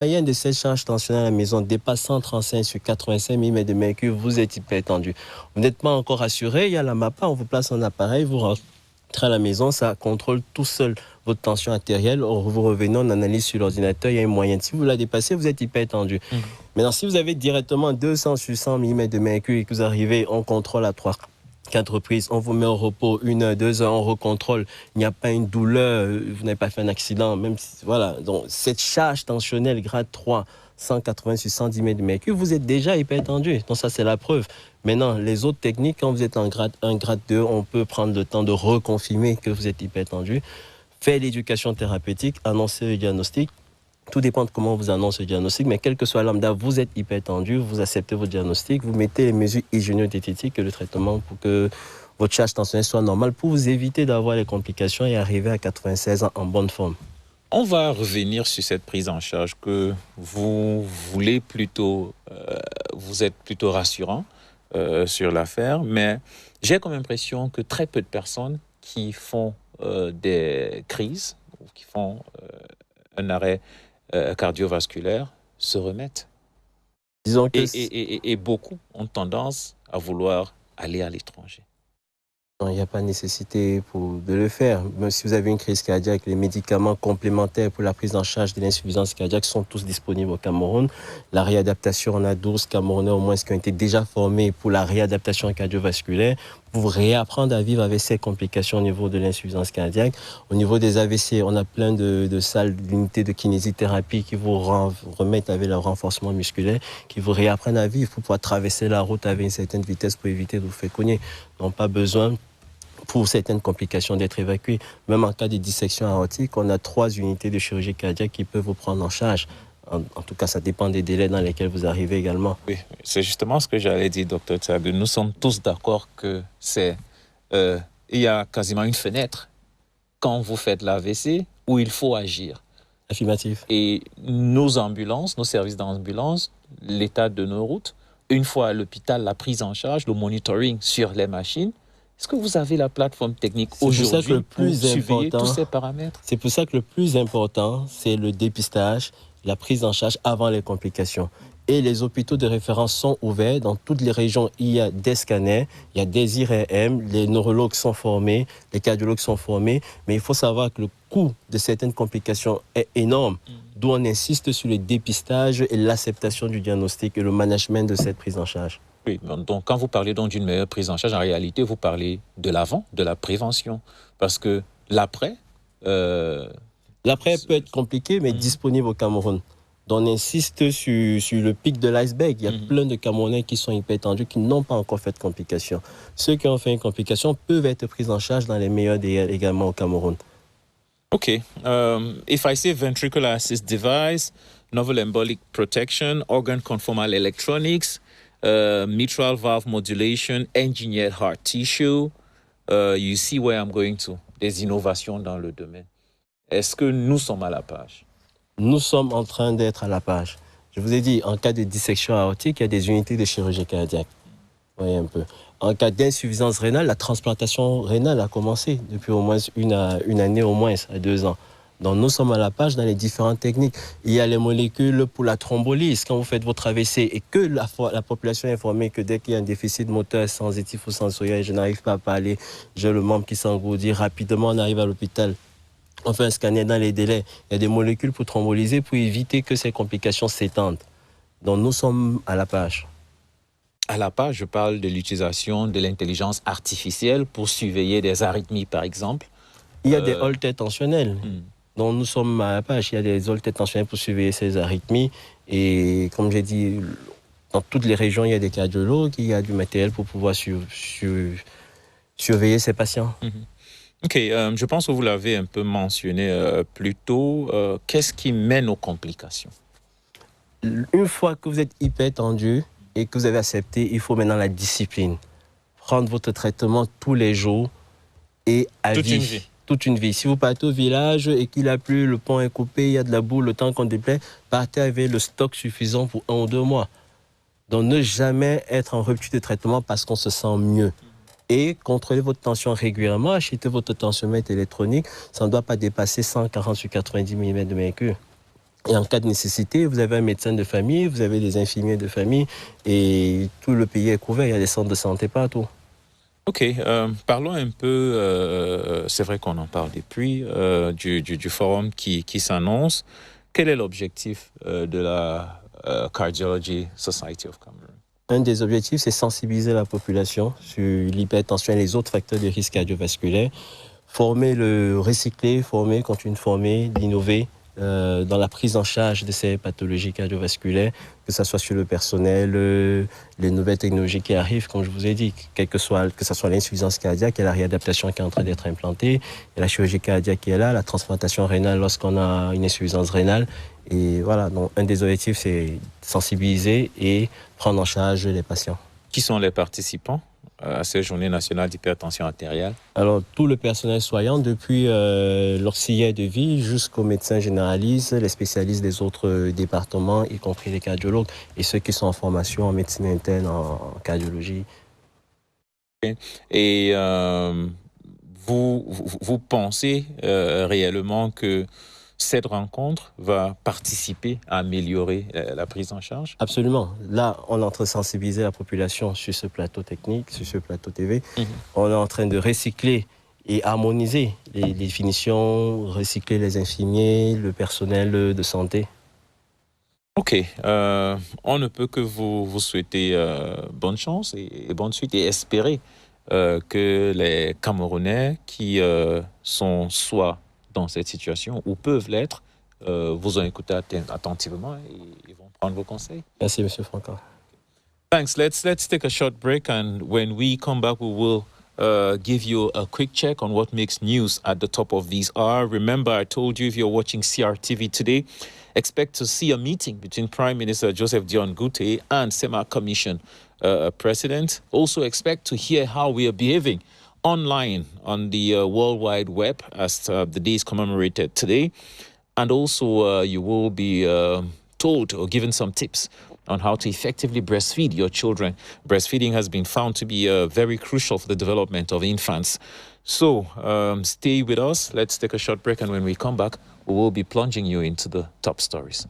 La moyenne de cette charge tensionnelle à la maison dépasse 135 sur 85 mm de mercure, vous êtes hypertendu. Vous n'êtes pas encore assuré, il y a la MAPA, on vous place un appareil, vous rentrez à la maison, ça contrôle tout seul votre tension artérielle. Vous revenez, on analyse sur l'ordinateur, il y a une moyenne. Si vous la dépassez, vous êtes hypertendu. Maintenant, si vous avez directement 200 sur 100 mm de mercure et que vous arrivez, on contrôle à 4 reprises, on vous met au repos 1 heure, 2 heures, on recontrôle, il n'y a pas une douleur, vous n'avez pas fait un accident, même si, voilà. Donc, cette charge tensionnelle grade 3, 180 sur 110 mm de mercure, vous êtes déjà hypertendu. Donc ça, c'est la preuve. Maintenant, les autres techniques, quand vous êtes en grade 1, grade 2, on peut prendre le temps de reconfirmer que vous êtes hypertendu, faire l'éducation thérapeutique, annoncer le diagnostic. Tout dépend de comment on vous annonce le diagnostic, mais quel que soit lambda, vous êtes hypertendu, vous acceptez votre diagnostic, vous mettez les mesures hygiéno-diététiques et le traitement pour que votre charge tensionnelle soit normale, pour vous éviter d'avoir les complications et arriver à 96 ans en bonne forme. On va revenir sur cette prise en charge que vous voulez plutôt, vous êtes plutôt rassurant sur l'affaire, mais j'ai comme impression que très peu de personnes qui font des crises ou qui font un arrêt cardiovasculaire se remettent. Disons que et beaucoup ont tendance à vouloir aller à l'étranger. il n'y a pas nécessité de le faire. Même si vous avez une crise cardiaque, les médicaments complémentaires pour la prise en charge de l'insuffisance cardiaque sont tous disponibles au Cameroun. La réadaptation, on a 12 Camerounais au moins qui ont été déjà formés pour la réadaptation cardiovasculaire, pour réapprendre à vivre avec ces complications au niveau de l'insuffisance cardiaque. Au niveau des AVC, on a plein de salles, d'unités de kinésithérapie qui vous remettent avec le renforcement musculaire, qui vous réapprennent à vivre pour pouvoir traverser la route avec une certaine vitesse pour éviter de vous faire cogner. Donc pas besoin pour certaines complications d'être évacué. Même en cas de dissection aortique, on a 3 unités de chirurgie cardiaque qui peuvent vous prendre en charge. En tout cas, ça dépend des délais dans lesquels vous arrivez également. Oui, c'est justement ce que j'allais dire, Dr Tsadou. Nous sommes tous d'accord que il y a quasiment une fenêtre quand vous faites l'AVC où il faut agir. Affirmatif. Et nos ambulances, nos services d'ambulance, l'état de nos routes, une fois à l'hôpital, la prise en charge, le monitoring sur les machines. Est-ce que vous avez la plateforme technique aujourd'hui pour surveiller tous ces paramètres? C'est pour ça que le plus important, c'est le dépistage, la prise en charge avant les complications. Et les hôpitaux de référence sont ouverts. Dans toutes les régions, il y a des scanners, il y a des IRM, les neurologues sont formés, les cardiologues sont formés. Mais il faut savoir que le coût de certaines complications est énorme. D'où on insiste sur le dépistage et l'acceptation du diagnostic et le management de cette prise en charge. Oui, donc quand vous parlez donc d'une meilleure prise en charge, en réalité, vous parlez de l'avant, de la prévention. Parce que l'après... L'après peut être compliqué, mais disponible au Cameroun. Donc on insiste sur le pic de l'iceberg. Il y a plein de Camerounais qui sont hypertendus, qui n'ont pas encore fait de complications. Ceux qui ont fait une complication peuvent être pris en charge dans les meilleurs délais également au Cameroun. Okay. If I say ventricular assist device, novel embolic protection, organ conformal electronics, mitral valve modulation, engineered heart tissue, you see where I'm going to. Des innovations dans le domaine. Est-ce que nous sommes à la page? Nous sommes en train d'être à la page. Je vous ai dit, en cas de dissection aortique, il y a des unités de chirurgie cardiaque. Voyez un peu. En cas d'insuffisance rénale, la transplantation rénale a commencé depuis au moins une année, au moins à 2 ans. Donc nous sommes à la page dans les différentes techniques. Il y a les molécules pour la thrombolyse. Quand vous faites votre AVC et que la population est informée que dès qu'il y a un déficit moteur sensitif ou sensoriel, je n'arrive pas à parler, j'ai le membre qui s'engourdit, rapidement on arrive à l'hôpital. On fait un scanner dans les délais. Il y a des molécules pour thrombolyser pour éviter que ces complications s'étendent. Donc nous sommes à la page. À la page, je parle de l'utilisation de l'intelligence artificielle pour surveiller des arythmies, par exemple. Il y a des holters tensionnels. Donc nous sommes à la page. Il y a des holters tensionnels pour surveiller ces arythmies. Et comme j'ai dit, dans toutes les régions, il y a des cardiologues, il y a du matériel pour pouvoir surveiller ces patients. Ok, je pense que vous l'avez un peu mentionné plus tôt. Qu'est-ce qui mène aux complications? Une fois que vous êtes hypertendu et que vous avez accepté, il faut maintenant la discipline. Prendre votre traitement tous les jours et à vie. Toute une vie. Si vous partez au village et qu'il a plu, le pont est coupé, il y a de la boue, le temps qu'on déplaît, partez avec le stock suffisant pour 1 ou 2 mois. Donc ne jamais être en rupture de traitement parce qu'on se sent mieux. Et contrôlez votre tension régulièrement, achetez votre tensiomètre électronique, ça ne doit pas dépasser 140 sur 90 mm de mercure. Et en cas de nécessité, vous avez un médecin de famille, vous avez des infirmiers de famille et tout le pays est couvert. Il y a des centres de santé partout. Ok, parlons un peu, c'est vrai qu'on en parle depuis, du forum qui s'annonce. Quel est l'objectif de la Cardiology Society of Cameroon? Un des objectifs, c'est sensibiliser la population sur l'hypertension et les autres facteurs de risque cardiovasculaire, continuer de former, d'innover dans la prise en charge de ces pathologies cardiovasculaires, que ce soit sur le personnel, les nouvelles technologies qui arrivent, comme je vous ai dit, que ce soit l'insuffisance cardiaque et la réadaptation qui est en train d'être implantée, et la chirurgie cardiaque qui est là, la transplantation rénale lorsqu'on a une insuffisance rénale. Et voilà, donc un des objectifs, c'est sensibiliser et prendre en charge les patients. Qui sont les participants à cette journée nationale d'hypertension artérielle? Alors, tout le personnel soignant, depuis l'auxiliaire de vie jusqu'aux médecins généralistes, les spécialistes des autres départements, y compris les cardiologues, et ceux qui sont en formation en médecine interne, en cardiologie. Et vous pensez réellement que cette rencontre va participer à améliorer la prise en charge? Absolument. Là, on est en train de sensibiliser la population sur ce plateau technique, sur ce plateau TV. On est en train de recycler et harmoniser les définitions, recycler les infirmiers, le personnel de santé. Ok, on ne peut que vous souhaiter bonne chance et bonne suite et espérer que les Camerounais qui sont soit dans cette situation ou peuvent l'être, vous ont écouté attentivement et ils vont prendre vos conseils. Merci, M. Franca. Thanks. Let's take a short break, and when we come back, we will give you a quick check on what makes news at the top of these hours. Remember, I told you if you're watching CRTV today, expect to see a meeting between Prime Minister Joseph Dion Gute and SEMA Commission President. Also expect to hear how we are behaving online on the World Wide Web as the day is commemorated today. And also you will be told or given some tips on how to effectively breastfeed your children. Breastfeeding has been found to be very crucial for the development of infants. So stay with us. Let's take a short break. And when we come back, we will be plunging you into the top stories.